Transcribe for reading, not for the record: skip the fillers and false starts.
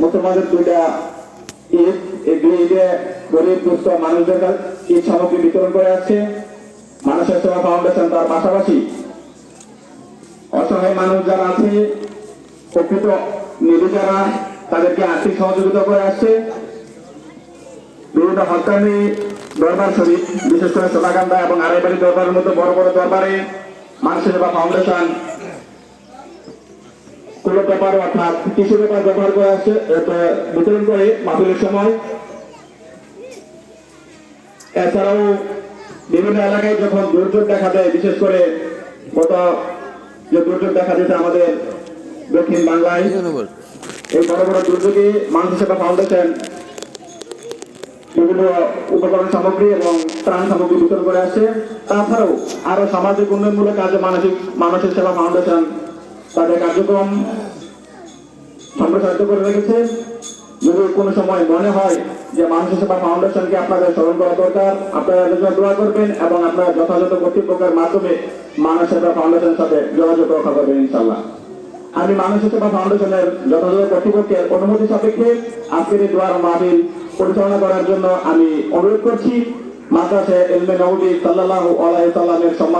মুসলমানদের দুইটা ঈদ, এই দুই ঈদে গরিব দুস্থ মানুষদের ঈদ সামগ্রী বিতরণ করে আসছে মানুষের সেবা ফাউন্ডেশন। তার পাশাপাশি অসহায় মানুষ যারা আছে, প্রকৃত নিধী যারা, তাদেরকে আর্থিক সহযোগিতা করে আসছে। বিভিন্ন হকানি দরবার শরীফ, বিশেষ করে সোনাকান্দা এবং আড়াইবাড়ি দরবারের মতো বড় বড় দরবারে মানুষের সেবা ফাউন্ডেশন কোনো ব্যাপার অর্থাৎ কিছু ব্যাপার ব্যবহার করে আসছে, বিতরণ করে মাহফিলের সময়। এছাড়াও বিভিন্ন এলাকায় যখন দুর্যোগ দেখা দেয়, বিশেষ করে গত যে দুর্যোগ দেখা দিয়েছে আমাদের দক্ষিণ বাংলায়, এই বড় বড় দুর্যোগে মানুষের সেবা ফাউন্ডেশন বিভিন্ন উপকরণ সামগ্রী এবং ত্রাণ সামগ্রী বিতরণ করে আসছে। তাছাড়াও আরো সামাজিক উন্নয়নমূলক কাজে মানুষের সেবা ফাউন্ডেশন তাদের কার্যক্রম সম্প্রসারিত করে রেখেছে। যদি কোনো সময় মনে হয় যে মানুষের সেবা ফাউন্ডেশনকে আপনাদের স্মরণ করা দরকার, আপনারা দোয়া করবেন এবং আপনারা যথাযথ কর্তৃপক্ষের মাধ্যমে মানুষের সেবা ফাউন্ডেশনের সাথে যোগাযোগ রক্ষা করবেন ইনশাল্লাহ। আমি মানুষের সেবা ফাউন্ডেশনের যথাযথ কর্তৃপক্ষের অনুমতি সাপেক্ষে আজকের এই দোয়ার মাহফিল পরিচালনা করার জন্য আমি অনুরোধ করছি। মাদ্রাসা ইলমে নববী সাল্লাল্লাহু আলাইহি ওয়াসাল্লামের সম্মান